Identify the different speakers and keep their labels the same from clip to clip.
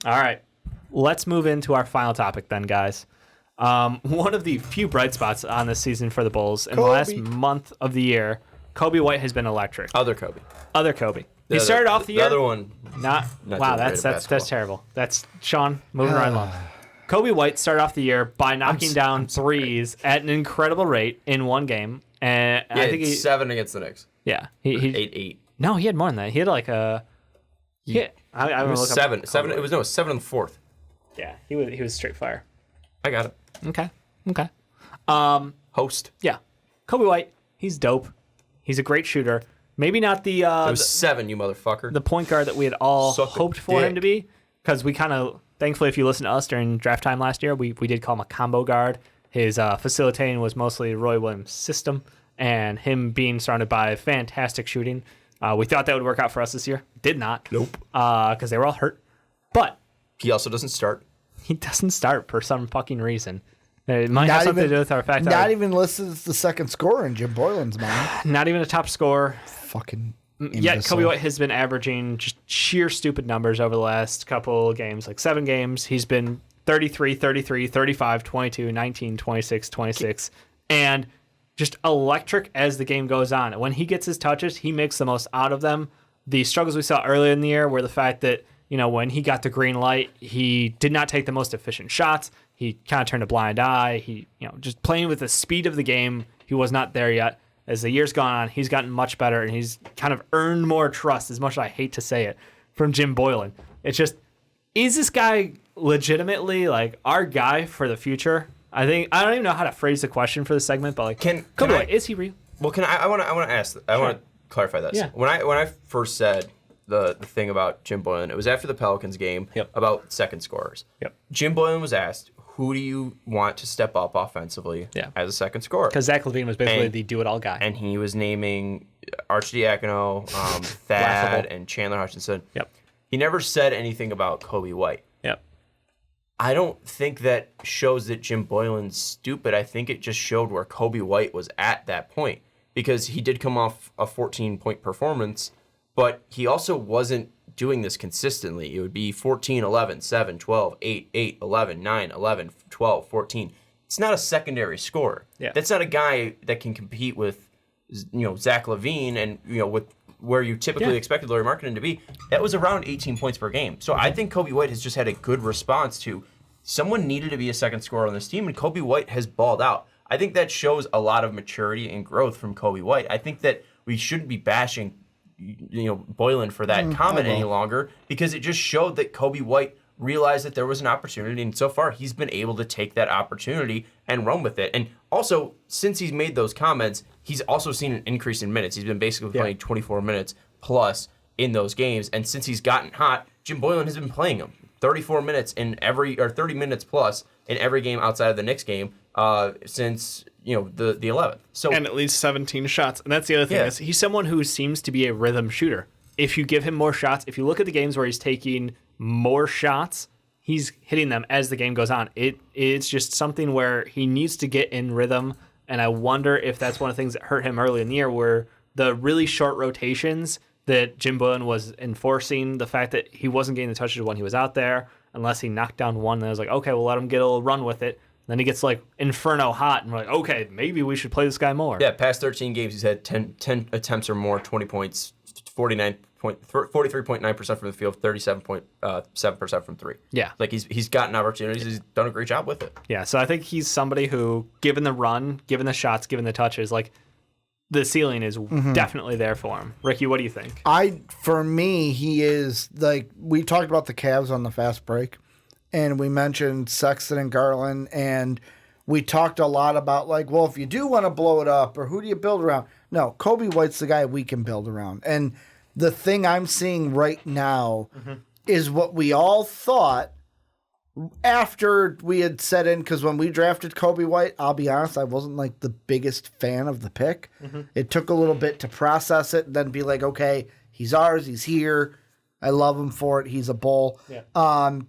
Speaker 1: All right. Let's move into our final topic then, guys. One of the few bright spots on this season for the Bulls in the last month of the year, Coby White has been electric.
Speaker 2: Other Coby.
Speaker 1: He started off the year.
Speaker 2: The other one.
Speaker 1: Not wow, that's terrible. That's Sean moving right along. Coby White started off the year by knocking down threes at an incredible rate in one game, and I think
Speaker 2: 7 against the Knicks.
Speaker 1: Yeah,
Speaker 2: he 8.
Speaker 1: No, he had more than that. He had like a.
Speaker 2: It was 7. 7. It was 7 in the fourth.
Speaker 1: Yeah, he was straight fire.
Speaker 2: I got it.
Speaker 1: Okay.
Speaker 2: Host.
Speaker 1: Yeah, Coby White. He's dope. He's a great shooter. Maybe not the.
Speaker 2: It was 7, you motherfucker.
Speaker 1: The point guard that we had all hoped for him to be, because we kind of. Thankfully, if you listen to us during draft time last year, we did call him a combo guard. His facilitating was mostly Roy Williams' system, and him being surrounded by fantastic shooting. We thought that would work out for us this year. Did not.
Speaker 2: Nope.
Speaker 1: Because they were all hurt. But
Speaker 2: he also doesn't start.
Speaker 1: He doesn't start for some fucking reason. It might have something to do with our fact that...
Speaker 3: Not even listed as the second scorer in Jim Boylan's mind.
Speaker 1: Not even a top scorer.
Speaker 3: Fucking
Speaker 1: Yet Coby White has been averaging just sheer stupid numbers over the last couple games, like 7 games. He's been 33, 33, 35, 22, 19, 26, 26, and just electric as the game goes on. When he gets his touches, he makes the most out of them. The struggles we saw earlier in the year were the fact that, when he got the green light, he did not take the most efficient shots. He kind of turned a blind eye. He, just playing with the speed of the game, he was not there yet. As the year's gone on, he's gotten much better, and he's kind of earned more trust, as much as I hate to say it, from Jim Boylan. It's just, is this guy legitimately, our guy for the future? I don't even know how to phrase the question for this segment, but, is he real?
Speaker 2: Well, I want to ask, I want to clarify this.
Speaker 1: Yeah.
Speaker 2: When I first said the thing about Jim Boylan, it was after the Pelicans game about second scorers.
Speaker 1: Yep.
Speaker 2: Jim Boylan was asked, who do you want to step up offensively as a second scorer?
Speaker 1: Because Zach LaVine was basically the do-it-all guy.
Speaker 2: And he was naming Arcidiacono, Thad, and Chandler Hutchinson.
Speaker 1: Yep.
Speaker 2: He never said anything about Coby White.
Speaker 1: Yep.
Speaker 2: I don't think that shows that Jim Boylan's stupid. I think it just showed where Coby White was at that point. Because he did come off a 14-point performance, but he also wasn't doing this consistently. It would be 14, 11, 7, 12, 8, 8, 11, 9, 11, 12, 14. It's not a secondary scorer.
Speaker 1: Yeah.
Speaker 2: That's not a guy that can compete with, Zach LaVine and, with where you typically expected Lauri Markkanen to be. That was around 18 points per game. So I think Coby White has just had a good response to someone needed to be a second scorer on this team, and Coby White has balled out. I think that shows a lot of maturity and growth from Coby White. I think that we shouldn't be bashing Boylan for that comment any longer, because it just showed that Coby White realized that there was an opportunity, and so far he's been able to take that opportunity and run with it. And also, since he's made those comments, he's also seen an increase in minutes. He's been basically playing 24 minutes plus in those games, and since he's gotten hot, Jim Boylan has been playing him 34 minutes in 30 minutes plus in every game outside of the Knicks game since the 11th. So
Speaker 1: and at least 17 shots. And that's the other thing. Is he's someone who seems to be a rhythm shooter. If you give him more shots, if you look at the games where he's taking more shots, he's hitting them as the game goes on. It's just something where he needs to get in rhythm, and I wonder if that's one of the things that hurt him early in the year, were the really short rotations that Jim Boylan was enforcing, the fact that he wasn't getting the touches when he was out there, unless he knocked down one, and I was like, okay, we'll let him get a little run with it. Then he gets inferno hot, and we're like, okay, maybe we should play this guy more.
Speaker 2: Yeah, past 13 games, he's had 10 attempts or more, 20 points, 43.9% from the field, 37.7% from 3.
Speaker 1: Yeah.
Speaker 2: He's gotten opportunities. He's done a great job with it.
Speaker 1: Yeah, so I think he's somebody who, given the run, given the shots, given the touches, the ceiling is definitely there for him. Ricky, what do you think?
Speaker 3: For me, he is, we talked about the Cavs on the fast break, and we mentioned Sexton and Garland, and we talked a lot about, if you do want to blow it up, or who do you build around? No, Coby White's the guy we can build around. And the thing I'm seeing right now is what we all thought after we had set in, because when we drafted Coby White, I'll be honest, I wasn't the biggest fan of the pick. It took a little bit to process it and then be like, okay, he's ours, he's here. I love him for it. He's a Bull.
Speaker 1: Yeah.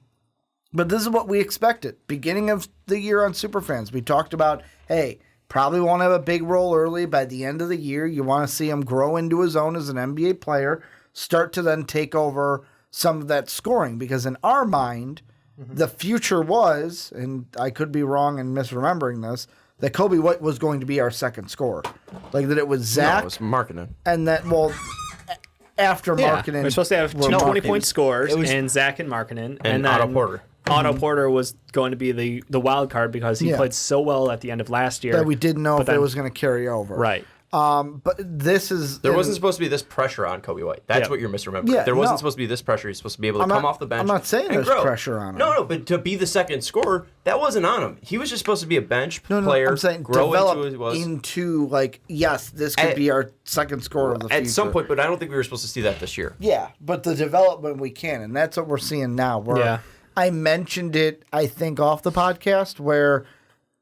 Speaker 3: But this is what we expected. Beginning of the year on Superfans, we talked about, hey, probably won't have a big role early. By the end of the year, you want to see him grow into his own as an NBA player, start to then take over some of that scoring, because in our mind, the future was, and I could be wrong and misremembering this, that Coby White was going to be our second scorer. Like that it was Zach.
Speaker 2: No, it was marketing.
Speaker 3: And that, after marketing.
Speaker 1: We're supposed to have two 20-point scorers and Zach and Markkinen.
Speaker 2: And
Speaker 1: then
Speaker 2: Otto Porter.
Speaker 1: Otto Porter was going to be the wild card because he played so well at the end of last year.
Speaker 3: That we didn't know if it was going to carry over.
Speaker 1: Right.
Speaker 3: But this is...
Speaker 2: There wasn't supposed to be this pressure on Coby White. That's what you're misremembering.
Speaker 3: Yeah,
Speaker 2: there wasn't supposed to be this pressure. He's supposed to be able to come off the bench.
Speaker 3: I'm not saying
Speaker 2: and
Speaker 3: there's
Speaker 2: grow.
Speaker 3: pressure on him.
Speaker 2: No, but to be the second scorer, that wasn't on him. He was just supposed to be a bench player.
Speaker 3: I'm saying
Speaker 2: grow
Speaker 3: develop
Speaker 2: into who he was.
Speaker 3: into, like, yes, this could be our second scorer of the future.
Speaker 2: At some point, but I don't think we were supposed to see that this year.
Speaker 3: Yeah, but the development we can, and that's what we're seeing now. I mentioned it, I think, off the podcast, where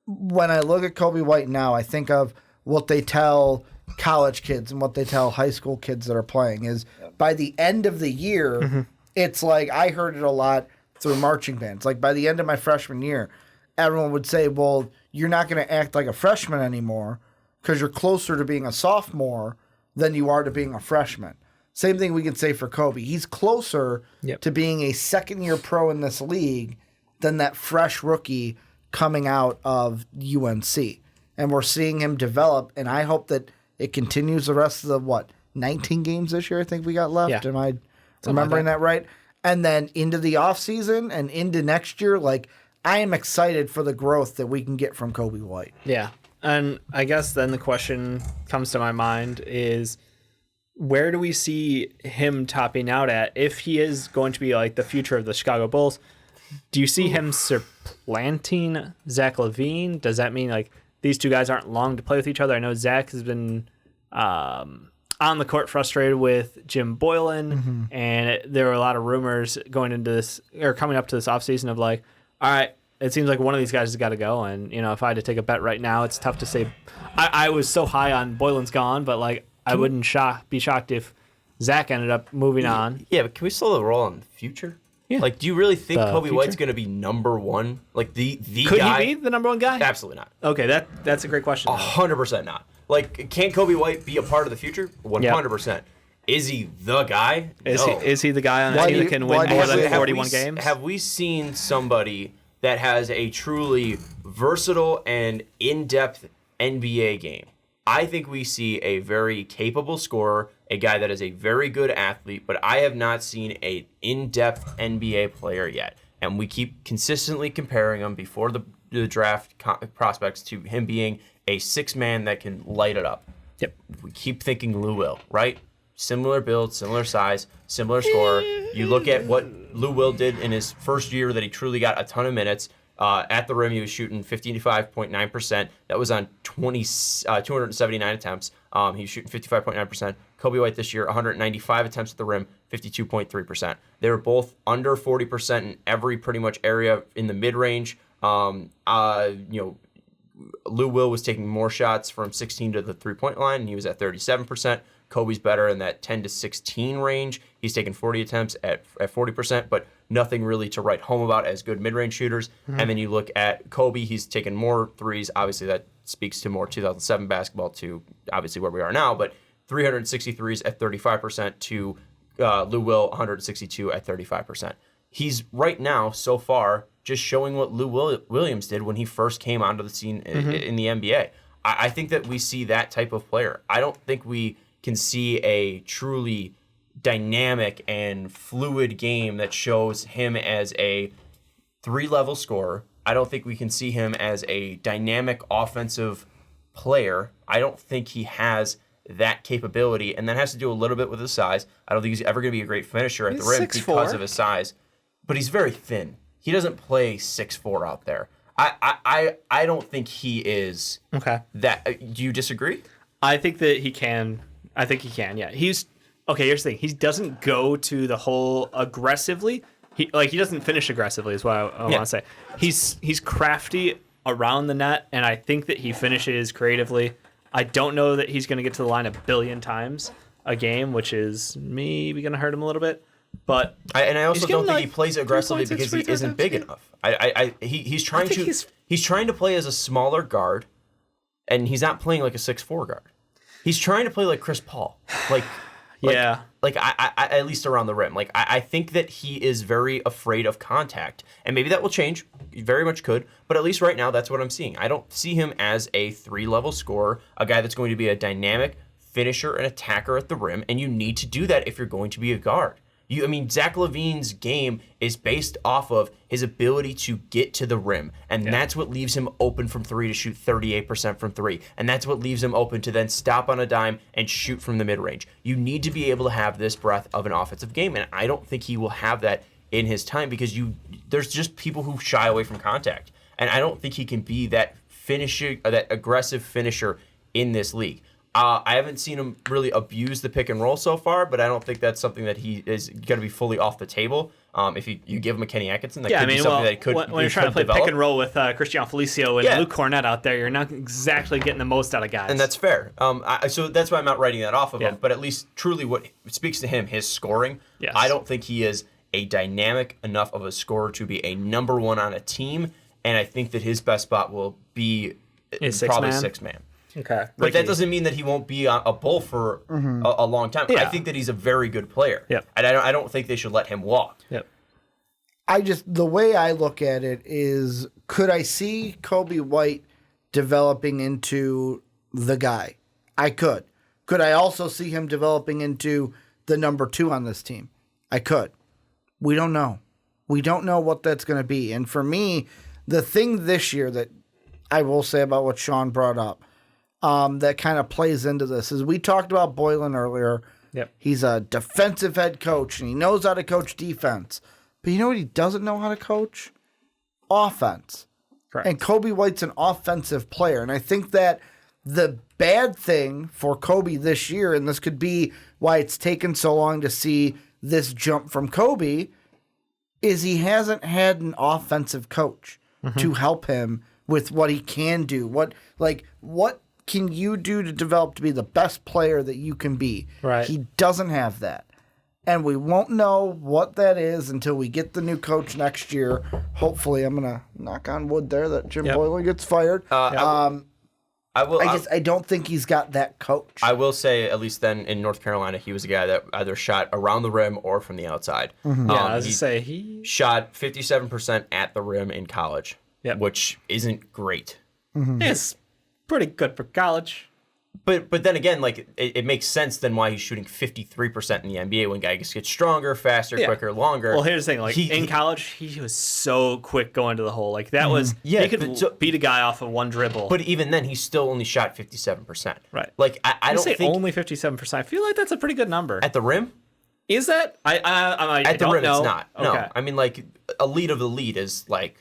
Speaker 3: when I look at Coby White now, I think of what they tell college kids and what they tell high school kids that are playing is by the end of the year, it's like I heard it a lot through marching bands. Like by the end of my freshman year, everyone would say, well, you're not going to act like a freshman anymore because you're closer to being a sophomore than you are to being a freshman. Same thing we can say for Coby. He's closer to being a second-year pro in this league than that fresh rookie coming out of UNC. And we're seeing him develop, and I hope that it continues the rest of the, 19 games this year I think we got left?
Speaker 1: Yeah.
Speaker 3: Am I remembering that right? And then into the offseason and into next year, like, I am excited for the growth that we can get from Coby White.
Speaker 1: Yeah. And I guess then the question comes to my mind is, where do we see him topping out at if he is going to be like the future of the Chicago Bulls? Do you see him supplanting Zach LaVine? Does that mean like these two guys aren't long to play with each other? I know Zach has been on the court frustrated with Jim Boylan, and there were a lot of rumors going into this or coming up to this offseason of like, all right, it seems like one of these guys has got to go. And, if I had to take a bet right now, it's tough to say. I was so high on Boylan's gone, but like I wouldn't be shocked if Zach ended up moving on.
Speaker 2: Yeah, but can we still roll on the future?
Speaker 1: Yeah.
Speaker 2: Like, do you really think Coby
Speaker 1: future?
Speaker 2: White's going to be number one? Like, the
Speaker 1: Could
Speaker 2: guy?
Speaker 1: he be the number one guy?
Speaker 2: Absolutely not.
Speaker 1: Okay, that's a great question.
Speaker 2: 100% not. Like, can Coby White be a part of the future? 100%. Is he the guy? No.
Speaker 1: Is he the guy on the team that can win more than 41 games?
Speaker 2: Have we seen somebody that has a truly versatile and in-depth NBA game? I think we see a very capable scorer, a guy that is a very good athlete, but I have not seen an in-depth NBA player yet. And we keep consistently comparing him before the draft prospects to him being a six-man that can light it up.
Speaker 1: Yep.
Speaker 2: We keep thinking Lou Will, right? Similar build, similar size, similar scorer. You look at what Lou Will did in his first year that he truly got a ton of minutes. At the rim, he was shooting 55.9%. That was on 279 attempts. He was shooting 55.9%. Coby White this year, 195 attempts at the rim, 52.3%. They were both under 40% in every pretty much area in the mid-range. Lou Will was taking more shots from 16 to the three-point line, and he was at 37%. Coby's better in that 10 to 16 range. He's taken 40 attempts at 40%, but nothing really to write home about as good mid-range shooters. And then you look at Coby, he's taken more threes. Obviously, that speaks to more 2007 basketball to obviously where we are now, but 363s at 35% to Lou Will, 162 at 35%. He's right now, so far, just showing what Lou Williams did when he first came onto the scene in the NBA. I think that we see that type of player. I don't think we can see a truly dynamic and fluid game that shows him as a three-level scorer. I don't think we can see him as a dynamic offensive player. I don't think he has that capability, and that has to do a little bit with his size. I don't think he's ever going to be a great finisher at the rim
Speaker 1: 6'4".
Speaker 2: because of his size, but he's very thin. He doesn't play 6'4" out there. I don't think he is that. Do you disagree?
Speaker 1: I think that he can. I think he can, yeah. Here's the thing. He doesn't go to the whole aggressively. He doesn't finish aggressively is what I want to say. He's crafty around the net, and I think that he finishes creatively. I don't know that he's going to get to the line a billion times a game, which is maybe going to hurt him a little bit. But
Speaker 2: I also don't think he plays aggressively because he isn't big enough. He's trying to play as a smaller guard, and he's not playing like a 6'4" guard. He's trying to play like Chris Paul. Like
Speaker 1: Yeah.
Speaker 2: Like I at least around the rim. Like I think that he is very afraid of contact, and maybe that will change. Very much could, but at least right now that's what I'm seeing. I don't see him as a 3-level scorer, a guy that's going to be a dynamic finisher and attacker at the rim, and you need to do that if you're going to be a guard. I mean, Zach LaVine's game is based off of his ability to get to the rim, and that's what leaves him open from 3 to shoot 38% from 3, and that's what leaves him open to then stop on a dime and shoot from the mid-range. You need to be able to have this breadth of an offensive game, and I don't think he will have that in his time because there's just people who shy away from contact, and I don't think he can be that finisher, that aggressive finisher in this league. I haven't seen him really abuse the pick and roll so far, but I don't think that's something that he is going to be fully off the table. If you give him a Kenny Atkinson, that could be something that he could
Speaker 1: when you're trying to play pick and roll with Christian Felicio and Luke Cornett out there, you're not exactly getting the most out of guys.
Speaker 2: And that's fair. So that's why I'm not writing that off of him, but at least truly what speaks to him, his scoring, I don't think he is a dynamic enough of a scorer to be a number one on a team, and I think that his best spot will be probably six-man.
Speaker 1: Okay.
Speaker 2: But that doesn't mean that he won't be a Bull for a long time. I think that he's a very good player.
Speaker 1: Yep.
Speaker 2: And I don't think they should let him walk.
Speaker 1: Yep.
Speaker 3: The way I look at it is, could I see Coby White developing into the guy? I could. Could I also see him developing into the number 2 on this team? I could. We don't know. We don't know what that's going to be. And for me, the thing this year that I will say about what Sean brought up, that kind of plays into this is we talked about Boylan earlier.
Speaker 1: Yep.
Speaker 3: He's a defensive head coach, and he knows how to coach defense. But you know what he doesn't know how to coach? Offense.
Speaker 1: Correct.
Speaker 3: And Coby White's an offensive player. And I think that the bad thing for Coby this year, and this could be why it's taken so long to see this jump from Coby, is he hasn't had an offensive coach to help him with what he can do. What can you do to develop to be the best player that you can be?
Speaker 1: Right.
Speaker 3: He doesn't have that. And we won't know what that is until we get the new coach next year. Hopefully, I'm going to knock on wood there that Jim Boylan gets fired. I don't think he's got that coach.
Speaker 2: I will say, at least then in North Carolina, he was a guy that either shot around the rim or from the outside.
Speaker 1: I was to say he
Speaker 2: shot 57% at the rim in college, which isn't great.
Speaker 1: It's pretty good for college.
Speaker 2: But then again, like it makes sense then why he's shooting 53% in the NBA when guys get stronger, faster, quicker, longer.
Speaker 1: Well, here's the thing: like in college, he was so quick going to the hole. Like that was he could beat a guy off of one dribble.
Speaker 2: But even then, he still only shot 57%.
Speaker 1: Right.
Speaker 2: Like I don't
Speaker 1: say
Speaker 2: think
Speaker 1: only 57%. I feel like that's a pretty good number.
Speaker 2: At the rim?
Speaker 1: Is that?
Speaker 2: At the rim,
Speaker 1: know.
Speaker 2: it's not.
Speaker 1: Okay.
Speaker 2: No, I mean like elite of elite is like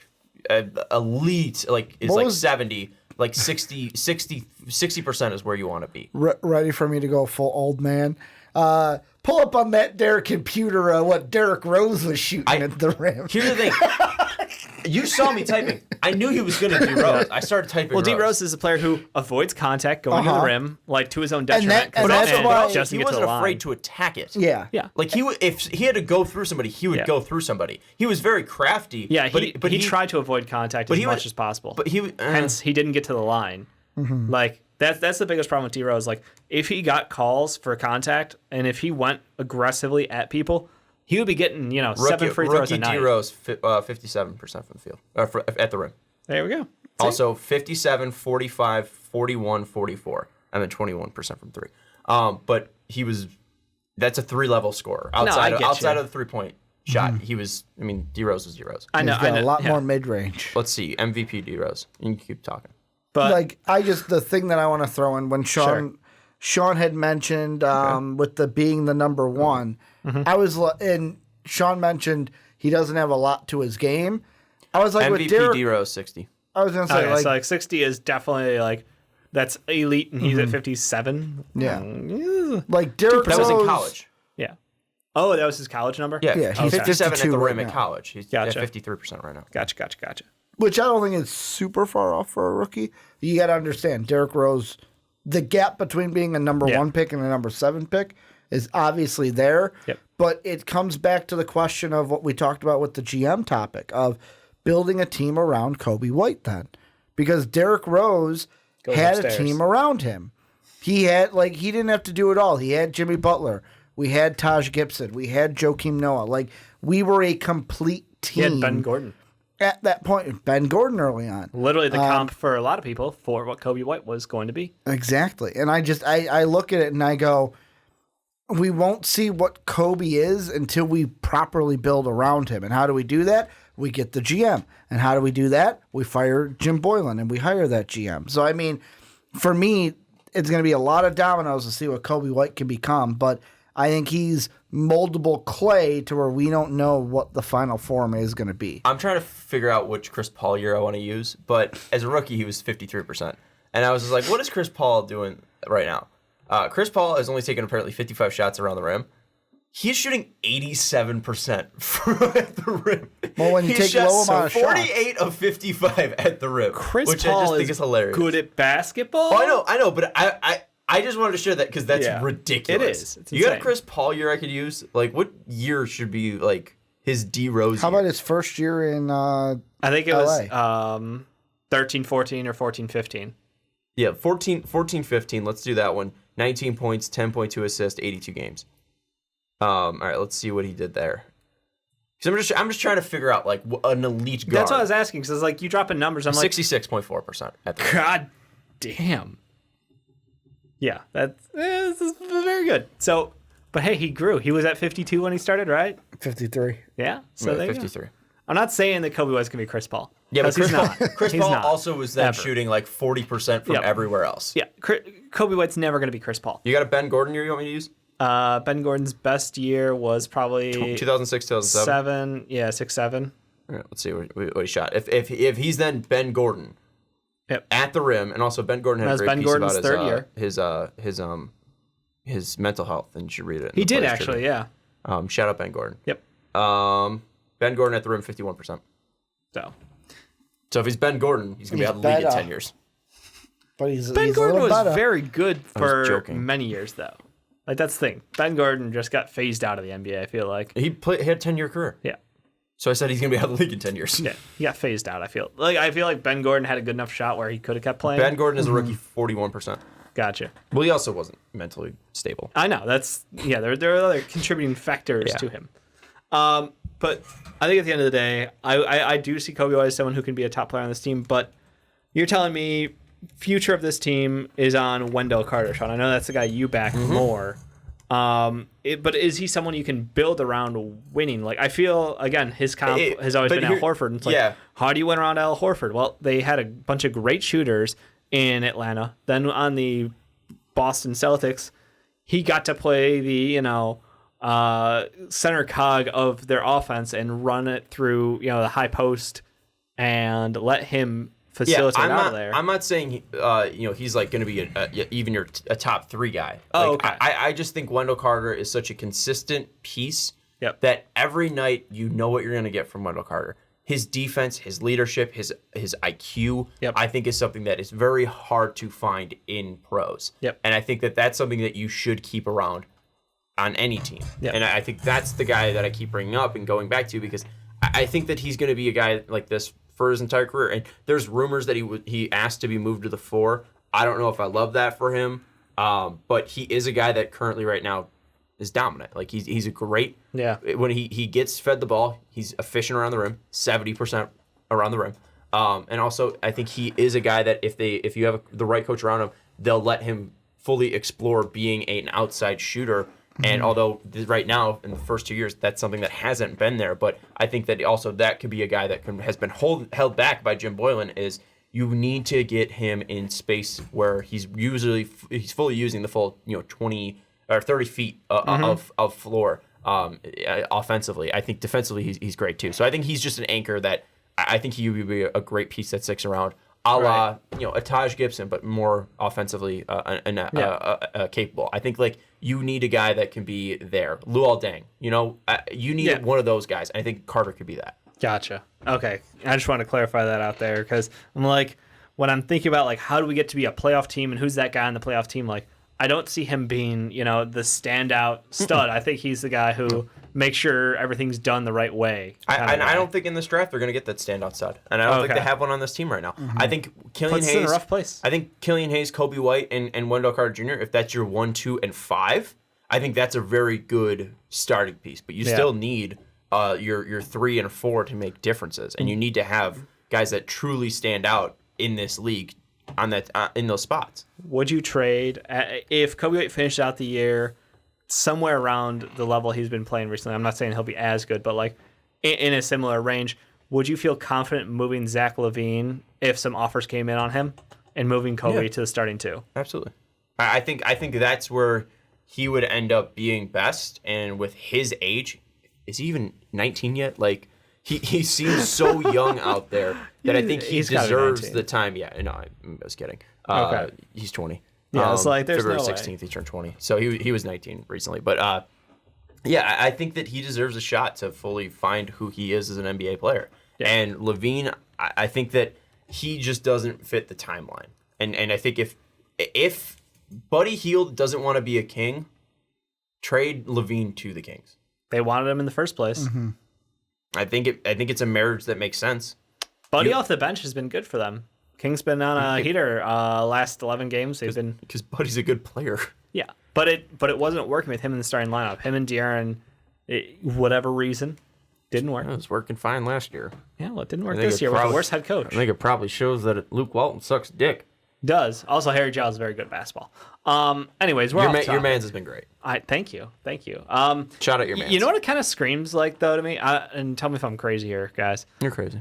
Speaker 2: elite like is like 70. Like 60% is where you want to be.
Speaker 3: Ready for me to go full old man? Pull up on that Derek computer what Derrick Rose was shooting at the rim.
Speaker 2: Here's the thing. You saw me typing. I knew he was going to do Rose. I started typing
Speaker 1: Well, D. Rose is a player who avoids contact going to the rim, like to his own detriment.
Speaker 3: And that's why
Speaker 2: he wasn't afraid to attack it.
Speaker 3: Yeah.
Speaker 2: Like if he had to go through somebody, he would go through somebody. He was very crafty.
Speaker 1: Yeah, but he tried to avoid contact as much as possible.
Speaker 2: But
Speaker 1: hence he didn't get to the line. Like that's the biggest problem with D. Rose. Like if he got calls for contact and if he went aggressively at people, he would be getting 7 free throws a night.
Speaker 2: Rookie D. Rose 57% from the field at the rim.
Speaker 1: There we go.
Speaker 2: Also 57, 45, 41, 44, and then 21% from 3. But that's a 3-level scorer outside of the 3-point shot. He was. I mean, D. Rose was D. Rose.
Speaker 1: I know.
Speaker 3: He's got a lot more mid range.
Speaker 2: Let's see MVP D. Rose. You can keep talking.
Speaker 1: But
Speaker 3: the thing that I want to throw in when Sean had mentioned with being the number 1, and Sean mentioned he doesn't have a lot to his game. I was like
Speaker 2: MVP
Speaker 3: with Derek,
Speaker 2: D. Rose 60.
Speaker 3: I was gonna say
Speaker 1: so 60 is definitely like that's elite, and he's at 57.
Speaker 3: Yeah, like Derek
Speaker 2: That was in college.
Speaker 1: Yeah. Oh, that was his college number.
Speaker 2: Yeah, he's 57 at the rim
Speaker 3: right
Speaker 2: in college. He's at 53% right now.
Speaker 1: Gotcha.
Speaker 3: Which I don't think is super far off for a rookie. You got to understand, Derrick Rose, the gap between being a number 1 pick and a number 7 pick is obviously there.
Speaker 1: Yep.
Speaker 3: But it comes back to the question of what we talked about with the GM topic of building a team around Coby White then. Because Derrick Rose had a team around him. He had, he didn't have to do it all. He had Jimmy Butler. We had Taj Gibson. We had Joakim Noah. Like, we were a complete team.
Speaker 1: He had Ben Gordon.
Speaker 3: At that point, Ben Gordon early on.
Speaker 1: Literally the comp for a lot of people for what Coby White was going to be.
Speaker 3: Exactly. And I look at it and I go, we won't see what Coby is until we properly build around him. And how do we do that? We get the GM. And how do we do that? We fire Jim Boylan and we hire that GM. So, I mean, for me, it's going to be a lot of dominoes to see what Coby White can become. But I think he's moldable clay to where we don't know what the final form is going to be.
Speaker 2: I'm trying to figure out which Chris Paul year I want to use, but as a rookie, he was 53%. And I was just like, what is Chris Paul doing right now? Chris Paul has only taken apparently 55 shots around the rim. He's shooting 87% from at the rim.
Speaker 3: Well, when you take low amount of shots.
Speaker 2: 48 of 55 at the rim,
Speaker 1: Chris
Speaker 2: which
Speaker 1: Paul
Speaker 2: I just think is hilarious.
Speaker 1: Good at basketball.
Speaker 2: Oh, I know, but I just wanted to share that because that's ridiculous.
Speaker 1: It is. It's
Speaker 2: you got a
Speaker 1: insane.
Speaker 2: Chris Paul year I could use? Like, what year should be, like, his D Rose
Speaker 3: How
Speaker 2: year?
Speaker 3: about his first year in
Speaker 1: I think it was 13-14 or 14-15.
Speaker 2: Yeah, 14-15. Let's do that one. 19 points, 10.2 assists, 82 games. All right, let's see what he did there. Because I'm just trying to figure out, like, an elite guard.
Speaker 1: That's what I was asking, because like you dropping numbers, I'm like
Speaker 2: 66.4% at the
Speaker 1: God damn. Yeah, this is very good. So, but hey, he grew. He was at 52 when he started, right?
Speaker 3: 53.
Speaker 1: Yeah. So there you go.
Speaker 2: 53.
Speaker 1: I'm not saying that Kobe White's gonna be Chris Paul.
Speaker 2: Yeah, but
Speaker 1: he's not.
Speaker 2: Chris
Speaker 1: He's
Speaker 2: Paul
Speaker 1: not.
Speaker 2: also was then
Speaker 1: Ever.
Speaker 2: shooting like 40% from
Speaker 1: Yep.
Speaker 2: everywhere else.
Speaker 1: Yeah, Kobe White's never gonna be Chris Paul.
Speaker 2: You got a Ben Gordon year you want me to use?
Speaker 1: Ben Gordon's best year was probably
Speaker 2: 2006, 2007.
Speaker 1: 6-7.
Speaker 2: All right, let's see what he shot. If he's then Ben Gordon
Speaker 1: Yep.
Speaker 2: at the rim, and also Ben Gordon had
Speaker 1: That
Speaker 2: a
Speaker 1: was
Speaker 2: great
Speaker 1: Ben
Speaker 2: piece
Speaker 1: Gordon's
Speaker 2: about
Speaker 1: third year.
Speaker 2: his mental health, and you should read it.
Speaker 1: He did actually, yeah.
Speaker 2: Shout out Ben Gordon.
Speaker 1: Yep.
Speaker 2: Ben Gordon at the rim, 51%.
Speaker 1: So
Speaker 2: So if he's Ben Gordon, he's gonna be out of the league in 10 years.
Speaker 3: But he's
Speaker 1: Ben
Speaker 3: a
Speaker 1: Gordon
Speaker 3: little
Speaker 1: was
Speaker 3: better.
Speaker 1: very good for
Speaker 2: joking.
Speaker 1: many years, though. Like that's the thing. Ben Gordon just got phased out of the NBA. I feel like.
Speaker 2: He had a 10-year career.
Speaker 1: Yeah.
Speaker 2: So I said he's gonna be out of the league in 10 years.
Speaker 1: Yeah, he got phased out. I feel like Ben Gordon had a good enough shot where he could have kept playing.
Speaker 2: Ben Gordon is a rookie, 41%.
Speaker 1: Gotcha.
Speaker 2: Well, he also wasn't mentally stable.
Speaker 1: I know that's there are other contributing factors to him. But I think at the end of the day, I do see Coby White as someone who can be a top player on this team. But you're telling me future of this team is on Wendell Carter, Sean. I know that's the guy you back more. But is he someone you can build around winning? Like I feel again, his comp has always been Al Horford. And it's like, how do you win around Al Horford? Well, they had a bunch of great shooters in Atlanta. Then on the Boston Celtics, he got to play the center cog of their offense and run it through the high post and let him facilitate out of there.
Speaker 2: I'm not saying he's like going to be even a top 3 guy.
Speaker 1: Oh,
Speaker 2: like,
Speaker 1: okay.
Speaker 2: I just think Wendell Carter is such a consistent piece
Speaker 1: that
Speaker 2: every night you know what you're going to get from Wendell Carter. His defense, his leadership, his IQ, I think is something that is very hard to find in pros. And I think that that's something that you should keep around on any team. And I think that's the guy that I keep bringing up and going back to because I think that he's going to be a guy like this for his entire career. And there's rumors that he asked to be moved to the 4. I don't know if I love that for him, but he is a guy that currently right now is dominant. Like he's a great when he gets fed the ball, he's efficient around the rim, 70% around the rim. And also I think he is a guy that if you have the right coach around him, they'll let him fully explore being an outside shooter. And although right now in the first 2 years that's something that hasn't been there, but I think that also that could be a guy that has been held back by Jim Boylan is you need to get him in space where he's fully using the full 20 or 30 feet of floor offensively. I think defensively he's great too. So I think he's just an anchor that I think he would be a great piece that sticks around. A la, a Taj Gibson, but more offensively capable. I think like you need a guy that can be there. Luol Deng, you need one of those guys. I think Carter could be that.
Speaker 1: Gotcha. Okay, I just want to clarify that out there because I'm like, when I'm thinking about like how do we get to be a playoff team and who's that guy on the playoff team, like I don't see him being the standout stud. I think he's the guy who makes sure everything's done the right way.
Speaker 2: I don't think in this draft they're going to get that standout stud, and I don't think they have one on this team right now. I think Killian Hayes
Speaker 1: in a rough place.
Speaker 2: I think Killian Hayes, Coby White, and Wendell Carter Jr. If that's your 1, 2, and 5, I think that's a very good starting piece. But you still need your 3 and 4 to make differences, and you need to have guys that truly stand out in this league on that in those spots.
Speaker 1: Would you trade if Coby White finished out the year somewhere around the level he's been playing recently? I'm not saying he'll be as good, but like in a similar range. Would you feel confident moving Zach LaVine if some offers came in on him and moving Coby to the starting 2?
Speaker 2: Absolutely. I think that's where he would end up being best. And with his age, is he even 19 yet? Like he seems so young out there that I think he deserves the time. Yeah, no, I was kidding.
Speaker 1: Okay.
Speaker 2: He's 20.
Speaker 1: Yeah, it's like there's
Speaker 2: February
Speaker 1: no
Speaker 2: 16th he turned 20. So he was 19 recently, but yeah, I think that he deserves a shot to fully find who he is as an NBA player. Yeah. And LaVine, I think that he just doesn't fit the timeline. And I think if Buddy Hield doesn't want to be a King, trade LaVine to the Kings.
Speaker 1: They wanted him in the first place.
Speaker 3: Mm-hmm.
Speaker 2: I think it's a marriage that makes sense.
Speaker 1: Buddy off the bench has been good for them. King's been on a heater last 11 games. They've been
Speaker 2: because Buddy's a good player.
Speaker 1: Yeah, but it wasn't working with him in the starting lineup. Him and De'Aaron, whatever reason, didn't work.
Speaker 2: It was working fine last year.
Speaker 1: Yeah, well, it didn't work this year with the worst head coach.
Speaker 2: I think it probably shows that Luke Walton sucks dick.
Speaker 1: Does. Also, Harry Giles is very good at basketball. Anyways, your
Speaker 2: man's has been great.
Speaker 1: Thank you.
Speaker 2: Shout out your man.
Speaker 1: You know what it kind of screams like, though, to me? And tell me if I'm crazy here, guys.
Speaker 2: You're crazy.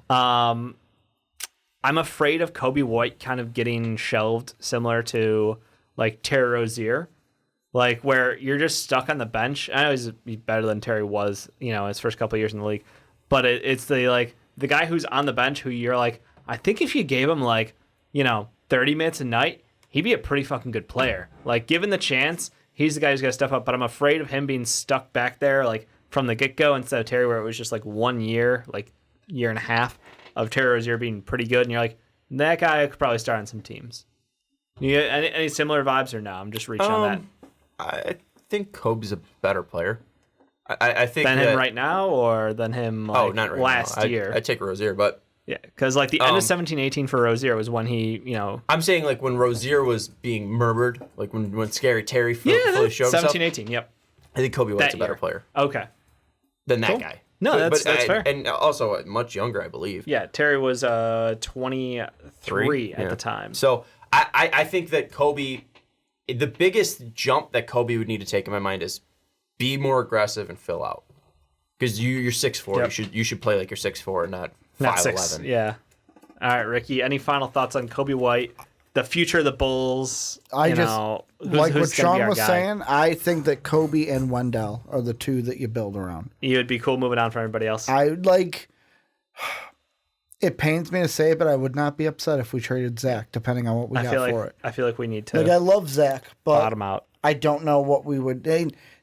Speaker 1: I'm afraid of Coby White kind of getting shelved, similar to, like, Terry Rozier. Like, where you're just stuck on the bench. I know he's better than Terry was, his first couple of years in the league. But it's the guy who's on the bench who you're like, I think if you gave him, 30 minutes a night, he'd be a pretty fucking good player. Like, given the chance, he's the guy who's got to step up. But I'm afraid of him being stuck back there, from the get-go, instead of Terry, where it was just, 1 year, year and a half of Terry Rozier being pretty good. And you're like, that guy could probably start on some teams. You get any similar vibes or no? I'm just reaching on that.
Speaker 2: I think Kobe's a better player. I think
Speaker 1: than him right now, or than him
Speaker 2: not right
Speaker 1: last year.
Speaker 2: I take Rozier, but
Speaker 1: yeah, because the end of 17-18 for Rozier was when he,
Speaker 2: I'm saying when Rozier was being murmured, when Scary Terry fully showed himself.
Speaker 1: 17-18, yep.
Speaker 2: I think Coby White's a better player.
Speaker 1: Okay.
Speaker 2: Than that guy.
Speaker 1: No, that's fair.
Speaker 2: And also much younger, I believe.
Speaker 1: Yeah, Terry was 23 at the time.
Speaker 2: So I think that Coby, the biggest jump that Coby would need to take in my mind is be more aggressive and fill out. Because you're 6'4", yep. You should play like you're 6'4", and not 5'11".
Speaker 1: Yeah. All right, Ricky. Any final thoughts on Coby White, the future of the Bulls?
Speaker 3: Like what Sean was saying, I think that Coby and Wendell are the two that you build around.
Speaker 1: You would be cool moving on from everybody else.
Speaker 3: It pains me to say it, but I would not be upset if we traded Zach, depending on what we got for it.
Speaker 1: I feel like we need to.
Speaker 3: I love Zach, but
Speaker 1: bottom out.
Speaker 3: I don't know what we would.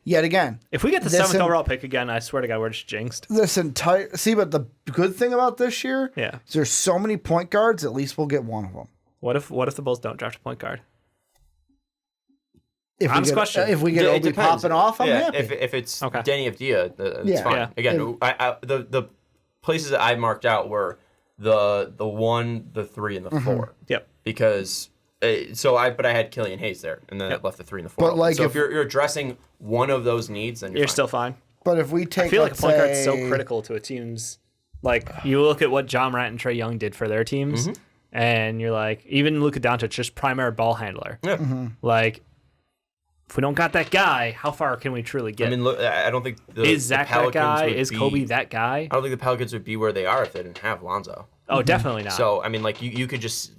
Speaker 3: Yet again,
Speaker 1: if we get the 7th overall pick again, I swear to God, we're just jinxed.
Speaker 3: But the good thing about this year, is there's so many point guards. At least we'll get one of them.
Speaker 1: What if the Bulls don't draft a point guard?
Speaker 3: If we get Obi popping off, I'm happy.
Speaker 2: If it's Danny Avdija, it's fine. Yeah. Again, the places that I marked out were the 1, the 3, and the 4.
Speaker 1: Yep.
Speaker 2: Because I had Killian Hayes there, and then it left the 3 and the 4.
Speaker 3: But
Speaker 2: so if you're addressing one of those needs, then you're
Speaker 1: still fine.
Speaker 3: But if we take,
Speaker 1: I feel like a point guard's so critical to a team's. You look at what John Morant and Trae Young did for their teams, and you're like, even Luka Doncic, just primary ball handler.
Speaker 2: Yeah.
Speaker 3: Mm-hmm.
Speaker 1: If we don't got that guy, how far can we truly get?
Speaker 2: I mean, look, I don't think
Speaker 1: is Zach that guy? Is Coby that guy?
Speaker 2: I don't think the Pelicans would be where they are if they didn't have Lonzo.
Speaker 1: Oh, definitely not.
Speaker 2: So I mean, you could just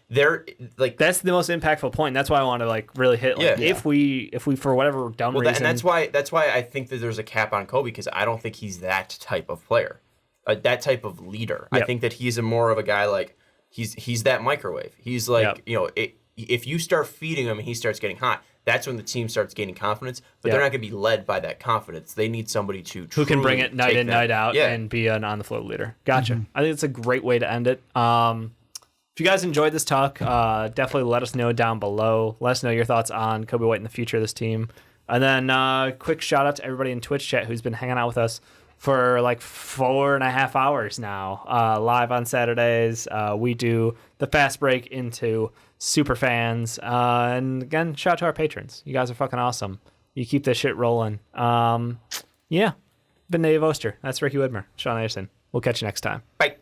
Speaker 2: they're
Speaker 1: that's the most impactful point. That's why I want to really hit. If we for whatever dumb reason,
Speaker 2: and that's why I think that there's a cap on Coby, because I don't think he's that type of player, that type of leader. Yep. I think that he's more of a guy he's that microwave. He's if you start feeding him and he starts getting hot, that's when the team starts gaining confidence. But they're not going to be led by that confidence. They need somebody who
Speaker 1: can bring it night in, night out, and be an on the floor leader. Gotcha. Mm-hmm. I think it's a great way to end it. If you guys enjoyed this talk, definitely let us know down below. Let us know your thoughts on Coby White and the future of this team. And then quick shout out to everybody in Twitch chat who's been hanging out with us for 4.5 hours now, live on Saturdays. We do the fast break into super fans. And again, shout out to our patrons. You guys are fucking awesome. You keep this shit rolling. Yeah. Been Dave Oster. That's Ricky Widmer. Sean Anderson. We'll catch you next time.
Speaker 2: Bye.